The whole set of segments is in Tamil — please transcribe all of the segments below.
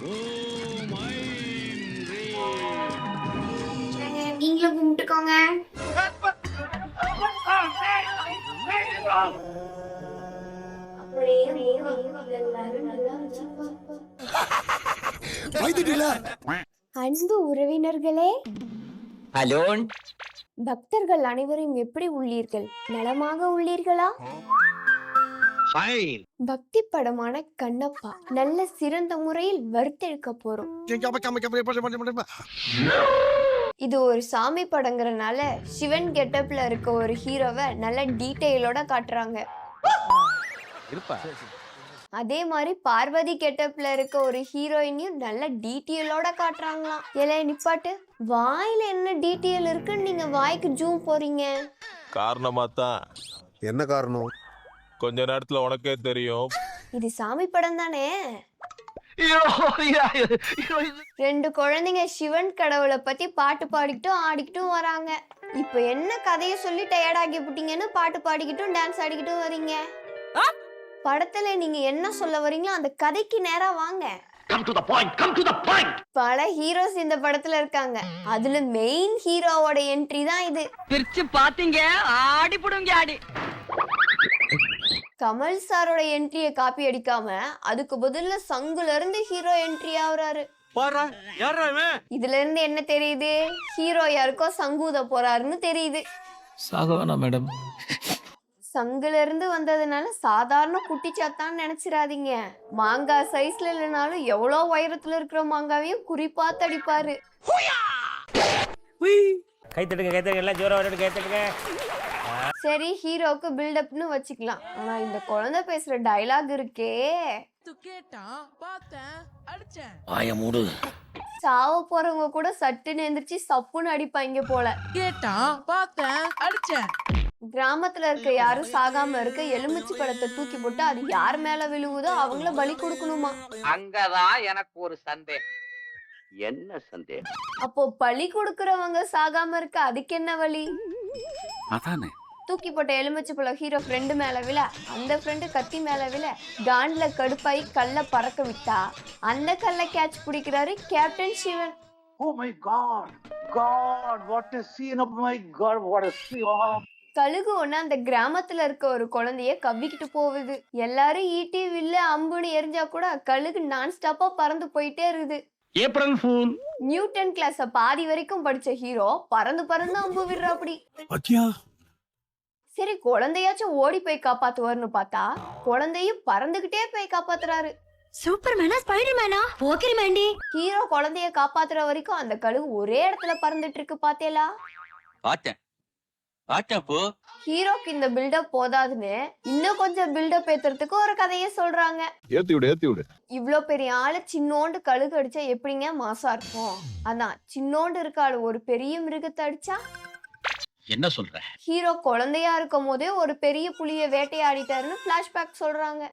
ஓம் ஐம் ரீம். நீங்களும் கும்பிட்டுக்கோங்க. அன்பு உறவினர்களே, ஹலோ. பக்தர்கள் அனைவரும் எப்படி உள்ளீர்கள்? நலமாக உள்ளீர்களா? ஃபைன். பக்தி படமான கண்ணப்பா நல்ல சிறந்த முறையில் வறுத்தெடுக்க போறோம். இது ஒரு சாமி படங்கிறனால சிவன் கெட்டப்ல இருக்க ஒரு ஹீரோவை நல்ல டீடைலோட காட்டுறாங்க. அதே மாதிரி பார்வதி கெட்டப்ல இருக்க ஒரு ஹீரோயினையும் நல்ல டீட்டெயிலோட காட்டுறாங்களாம். ஏலே நிப்பாட்டு, வாயில என்ன டீட்டெயில் இருக்குன்னு நீங்க வாய்க்கு ஜூம் போறீங்க? காரணமா தான். என்ன காரணம்? கொஞ்ச நேரத்துல உனக்கே தெரியும். இது சாமி படம் தானே. 2 குழந்தைங்க சிவன் கடவுளை பத்தி பாட்டு பாடிக்கிட்டும் ஆடிக்கிட்டும் வராங்க. இப்ப என்ன கதையை சொல்லி டயர்டாகி புட்டீங்கன்னு பாட்டு பாடிக்கிட்டும் டான்ஸ் ஆடிக்கிட்டும் வரீங்க. படத்துல நீங்க என்ன சொல்ல வரீங்களோ அந்த கதைக்கு நேரா வாங்க. பல ஹீரோஸ் இந்த படத்துல இருக்காங்க. அதுல மெயின் ஹீரோவோட என்ட்ரி தான் இது. பிரிச்சு பாத்தீங்க, ஆடி புடுங்க ஆடி. கமல் சாரோட என்ட்ரியை காப்பி அடிக்காம அதுக்கு பதில்ல சங்குல இருந்து ஹீரோ என்ட்ரி ஆகுறாரு. இதுல இருந்து என்ன தெரியுது? ஹீரோ யாருக்கோ சங்கூத போறாருன்னு தெரியுது. சாகவானா மேடம்? சங்குல இருந்து வந்ததுனால சாதாரண குட்டிச்சாத்தான்னு நினைச்சிடாதீங்க. மாங்காய் சைஸ்ல இல்லைனாலும் எவ்வளவு உயரத்துல இருக்கிற மாங்காவையும் குறிப்பாத்து அடிப்பாரு. கை தட்டுங்க எல்லாம் ஜோரா வரட்டு, கை தட்டுங்க. சரி, ஹீரோக்கு பில்டப்னு வச்சுக்கலாம். ஆனா இந்த குழந்தை பேசுற டயலாக் இருக்கே, வாய மூடு. சாவ போறவங்க கூட சட்டுன்னு எந்திரிச்சு சப்புன்னு அடிப்பாங்க போல. கிராமத்துல இருக்க யாரும் சாகாம இருக்க எலுமிச்சி பழத்தை தூக்கி போட்டு அது யார் மேல விழுவுதோ அவங்கள பலி கொடுக்கணுமா? அங்கதான் எனக்கு ஒரு சந்தேகம். என்ன சந்தேகம்? அப்போ பலி கொடுக்கறவங்க சாகாம இருக்க அதுக்கு என்ன வழி? அதானே. தூக்கி போட்ட எலுமிச்சி பழம் ஹீரோ ஃப்ரெண்டு மேல விழ, அந்த ஃப்ரெண்டு கத்தி மேல விழ, காண்ட்ல கடுப்பாய் கல்ல பறக்க விட்டா அந்த கல்ல கேட்ச் பிடிக்கிறாரு captain Sivan. Oh my God! God, what a scene! Oh my God, what a scene! கழுகு ஒண்ணு அந்த கிராமத்துல இருக்க ஒரு குழந்தைய கவ்விக்கிட்டு போகுது. எல்லாரும் ஈட்டி வில்லு அம்புன்னு எரிஞ்சா கூட கழுகு நான் ஸ்டாப்பா பறந்து போயிட்டே இருக்குது. April fool. நியூட்டன் கிளாஸ பாதி வரைக்கும் படிச்ச ஹீரோ பறந்து பறந்து அம்பு விடுறாப்படி. சரி, குழந்தையாச்சும் ஓடி போய் காப்பாத்துவாருன்னு பார்த்தா குழந்தையும் பறந்துகிட்டே போய் காப்பாத்துறாரு. சூப்பர்மேனா ஸ்பைடர்மேனா போக்கிரிமேண்டி. ஹீரோ குழந்தைய காப்பாத்துற வரைக்கும் அந்த கழுகு ஒரே இடத்துல பறந்துட்டு இருக்கு. பாத்தேலா? பார்த்தேன் போ. ஹீரோக்கு இந்த பில்டப் போதாதுன்னு இன்னும் கொஞ்சம் பில்டப் ஏத்துறதுக்கு ஒரு கதையை சொல்றாங்க. ஏத்தி விடு. இவ்ளோ பெரிய ஆளு சின்னோண்டு கழுகு அடிச்சா எப்படிங்க மாசா இருக்கும்? அதான் சின்னோண்டு இருக்க ஆளு ஒரு பெரிய மிருகத்தை அடிச்சா என்ன சொல்ற? ஹீரோ குழந்தையா இருக்கும் போதே ஒரு பெரிய புலிய வேட்டையாடிட்டாருன்னு பிளாஷ்பேக் சொல்றாங்க.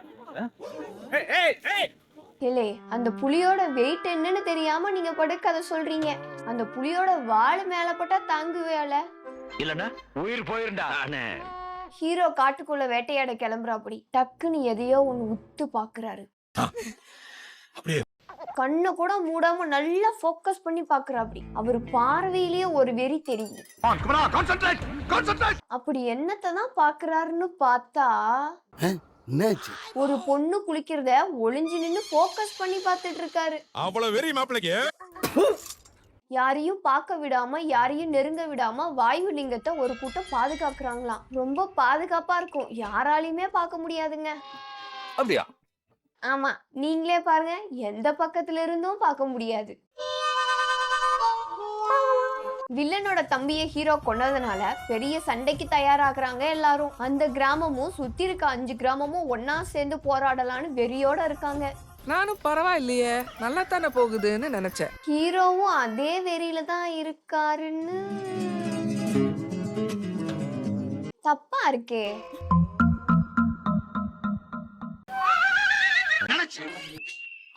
இல்லே, அந்த புலியோட வெயிட் என்னன்னு தெரியாம நீங்க படுக்க கதை சொல்றீங்க. அந்த புலியோட வாழு மேல போட்டா தாங்குவேல இல்லனா உயிர் போயிருண்டா. ஹீரோ காட்டுக்குள்ள வேட்டையாட கிளம்புறாப்படி. டக்குன்னு எதையோ ஒண்ணு உத்து பாக்குறாரு. கண்ணை கூட மூடாம நல்லா போக்கஸ் பண்ணி பாக்குறாப்படி. அவரு பார்வையிலேயே ஒரு வெறி தெரியுது. அப்படி என்னத்தான் பாக்குறாருன்னு பார்த்தா ஒரு பொண்ணு குளிக்கிறத ஒளிஞ்சு நின்னு போக்கஸ் பண்ணி பார்த்துட்டு இருக்காரு. அவ்வளவு வெறி மாப்பிளைக்கு. யாரையும் பார்க்க விடாம யாரையும் நெருங்க விடாம வாயு லிங்கத்தை ஒரு கூட்டம் பாதுகாக்கிறாங்களாம். ரொம்ப பாதுகாப்பா இருக்கும், யாராலையுமே பார்க்க முடியாதுங்க. அப்படியா? ஆமா, நீங்களே பாருங்க, எந்த பக்கத்துல இருந்தும் பார்க்க முடியாது. வில்லனோட தம்பிய ஹீரோ கொண்டதுனால பெரிய சண்டைக்கு தயாராகிறாங்க எல்லாரும். அந்த கிராமமும் சுத்தி இருக்க 5 கிராமமும் ஒன்னா சேர்ந்து போராடலான்னு வெறியோட இருக்காங்க. நானும் பரவாயில்லையே, நல்லா தானே போகுதுன்னு நினைச்சேன். ஹீரோவும் அதே வெறியில தான் இருக்காருன்னு தப்பா இருக்கே.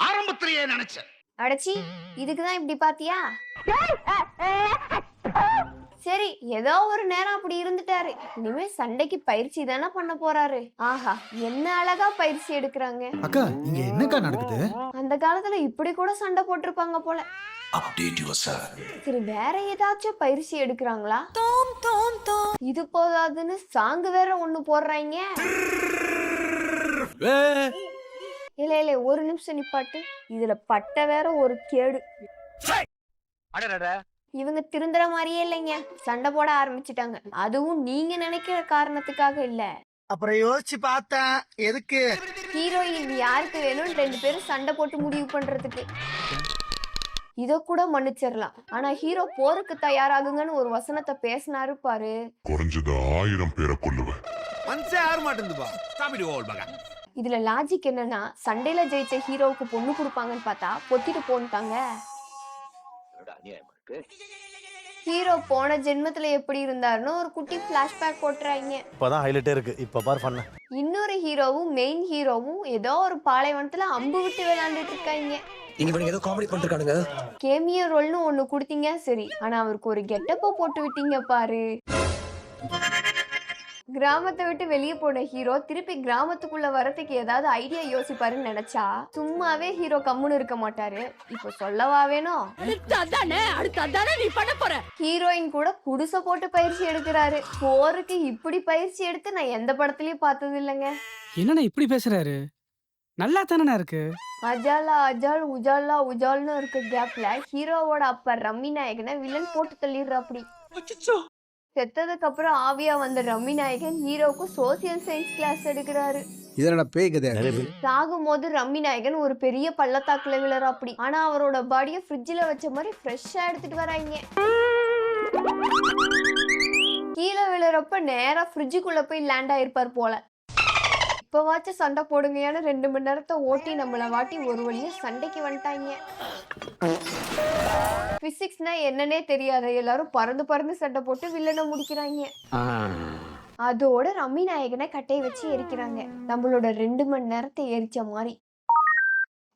ஆரம்பத்திலேயே நினைச்சேன். அடச்சி, இதுக்குதான் இப்படி பாத்தியா? சரி ஏதோ ஒரு நேரம் அப்படி இருந்துட்டாரு. இனிமே சண்டைக்கு பயிற்சி தானே பண்ண போறாரு. ஆஹா, என்ன அழகா பயிற்சி எடுக்கிறாங்க. அக்கா இங்க என்னக்கா நடக்குது? அந்த காலத்துல இப்படி கூட சண்டை போட்டிருப்பாங்க போல. சரி வேற ஏதாச்சும் பயிற்சி எடுக்கிறாங்களா? இது போதாதுன்னு சாங்கு வேற ஒண்ணு போடுறாங்க. இல்ல இல்ல, ஒரு நிமிஷம் நிப்பாட்டு. இதுல பட்ட வேற ஒரு கேடு. இவங்க திருந்துற மாதிரியே இல்லைங்க, சண்டை போட ஆரம்பிச்சிட்டாங்க. அதுவும் நீங்க நினைக்கிற காரணத்துக்காக இல்ல. அப்புறம் யோசிச்சு பார்த்தேன் எதுக்கு ஹீரோயின் யாருக்கு வேணும் 2 பேரும் சண்டை போட்டு முடிவு பண்றதுக்கு. இத கூட மன்னிச்சிடலாம். ஆனா ஹீரோ போருக்கு தயாராகுங்கன்னு ஒரு வசனத்தை பேசினாரு பாரு. குறைஞ்சது 1000 பேரை கொல்லுவேன். மனசே ஆற மாட்டேங்குதுப்பா. இதுல லாஜிக் என்னன்னா, சண்டையில ஜெயிச்ச ஹீரோவுக்கு பொண்ணு கொடுப்பாங்கன்னு பார்த்தா பொத்திட்டு போன்ட்டாங்க. ஹீரோ போன ஜென்மத்துல எப்படி இருந்தாருன்னு ஒரு குட்டி பிளாஷ்பேக் போட்டுறாங்க. இப்பதான் ஹைலைட்டே இருக்கு. இப்ப பாரு பண்ண. இன்னொரு ஹீரோவும் மெயின் ஹீரோவும் ஏதோ ஒரு பாலைவனத்துல அம்பு விட்டு விளையாண்டுட்டு இருக்காங்க. ஏதோ காமெடி பண்ணிருக்கானுங்க. கேமியோ ரோல்னு ஒண்ணு கொடுத்தீங்க சரி, ஆனா அவருக்கு ஒரு கெட்டப்ப போட்டு விட்டீங்க பாரு. கிராமத்தை விட்டு வெளியே போன ஹீரோ திருப்பி கிராமத்துக்குள்ள வரதுக்கு ஏதாவது ஐடியா யோசிப்பாருன்னு நினைச்சா சும்மாவே ஹீரோ கம்முன்னு இருக்க மாட்டாரு. இப்ப சொல்லவா வேணும்? ஹீரோயின் கூட குடிச போட்டு பயிற்சி எடுக்கிறாரு. போருக்கு இப்படி பயிற்சி எடுத்து நான் எந்த படத்துலயும் பார்த்தது இல்லைங்க. என்னண்ணா இப்படி பேசுறாரு? நல்லா தானே இருக்கு. அஜாலா அஜால் உஜாலா உஜால்னு இருக்க கேப்ல ஹீரோவோட அப்பா ரம்மி நாயகனை வில்லன் போட்டு தள்ளிடுறாப்படி. செத்ததுக்கு அப்புறம் ஆவியா வந்த ரம்மி நாயகன் ஹீரோவுக்கு சோசியல் சயின்ஸ் கிளாஸ் எடுக்கிறாரு. இதனோட பேய் கதை. சாகும் போது ரம்மி நாயகன் ஒரு பெரிய பள்ளத்தாக்குல விழறாப்படி. ஆனா அவரோட பாடியை ஃப்ரிட்ஜ்ல வச்ச மாதிரி ஃப்ரெஷ்ஷா எடுத்துட்டு வராங்க. கீழே விழுறப்ப நேரா ஃப்ரிட்ஜுக்குள்ள போய் லேண்ட் ஆயிருப்பார் போல. இப்பவாச்சும் சண்டை போடுங்கன்னு 2 மணி நேரத்தை ஓட்டி நம்மள வாட்டி ஒரு வழியா சண்டைக்கு வந்துட்டாங்க. பிசிக்ஸ்னா என்னன்னே தெரியாத எல்லாரும் பறந்து பறந்து சண்டை போட்டு வில்லனை முடிக்கிறாங்க. அதோட ரம்மி நாயகனை கட்டையை வச்சு எரிக்கிறாங்க. நம்மளோட 2 மணி நேரத்தை எரிச்ச மாதிரி.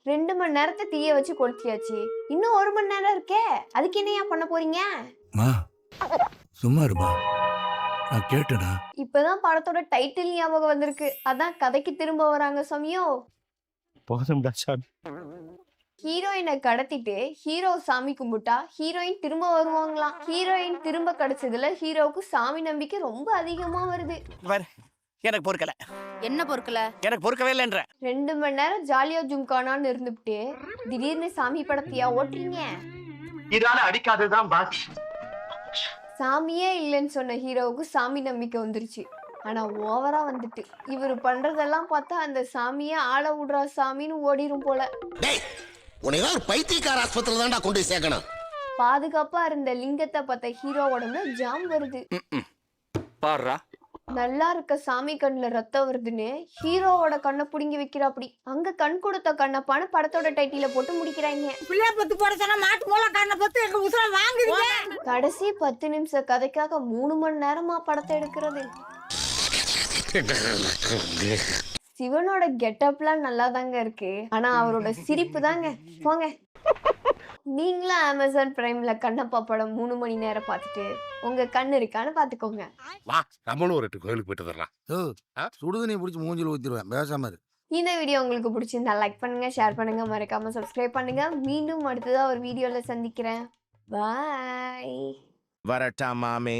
2 மணி நேரத்தை தீய வச்சு கொளுத்தியாச்சு. இன்னும் 1 மணி நேரம் இருக்கே, அதுக்கு என்னையா பண்ண போறீங்க? சும்மா இருமா, நான் கேட்டேனா. இப்பதான் படத்தோட டைட்டில் ஞாபகம் வந்திருக்கு. அதான் கதைக்கு திரும்ப வராங்க சமயோ. ஹீரோயினை கடத்திட்டு ஹீரோ சாமி கும்பிட்டா ஹீரோயின் திரும்ப வருவாங்களாம். ஹீரோயின் திரும்ப கிடைச்சதுல ஹீரோவுக்கு சாமி நம்பிக்கை ரொம்ப அதிகமா வருது. எனக்கு பொறுக்கல. என்ன பொறுக்கல? எனக்கு பொறுக்கவே இல்லைன்ற. 2 மணி நேரம் ஜாலியா ஜும்கானான்னு இருந்துட்டு திடீர்னு சாமி படத்தையா ஓட்டுறீங்க? இதால அடிக்காததுதான் பாஸ். சாமியே இல்லைன்னு சொன்ன ஹீரோவுக்கு சாமி நம்பிக்கை வந்துருச்சு. ஆனா ஓவரா வந்துட்டு இவரு பண்றதெல்லாம் பார்த்தா அந்த சாமியே ஆள விடுறா சாமின்னு ஓடிரும் போல. பைத்தியக்கார ஆஸ்பத்திரியில தான்டா கொண்டு சேர்க்கணும். பாதுகாப்பா இருந்த லிங்கத்தை பார்த்த ஹீரோ உடம்புல ஜாம் வருது. பாருடா, நல்லா இருக்க சாமி கண்ணுல ரத்தம் வருதுன்னு ஹீரோவோட கண்ணை புடுங்கி வைக்கிறாப்படி. அங்க கண் கொடுத்த கண்ணப்பான்னு படத்தோட டைட்டில போட்டு முடிக்கிறாங்க. கடைசி 10 நிமிஷம் கதைக்காக 3 மணி நேரமா படத்தை எடுக்கிறது. சிவனோட கெட்டப்லாம் நல்லா தாங்க இருக்கு, ஆனா அவரோட சிரிப்பு தாங்க போங்க. நீங்களும் அமேசான் பிரைம்ல கண்ணப்பா படம் 3 மணி நேரம் பார்த்துட்டு உங்க கண்ணு இருக்கான்னு பாத்துக்கோங்க. வா நம்மளும் ஒரு கோயிலுக்கு போயிட்டு வரலாம். சுடுதண்ணி பிடிச்சி மூஞ்சில ஊத்திடுவேன், பேசாம இரு. இந்த வீடியோ உங்களுக்கு பிடிச்சிருந்தா லைக் பண்ணுங்க, ஷேர் பண்ணுங்க, மறக்காம சப்ஸ்கிரைப் பண்ணுங்க. மீண்டும் அடுத்ததா ஒரு வீடியோல சந்திக்கிறேன். பாய். வரட்டா மாமே.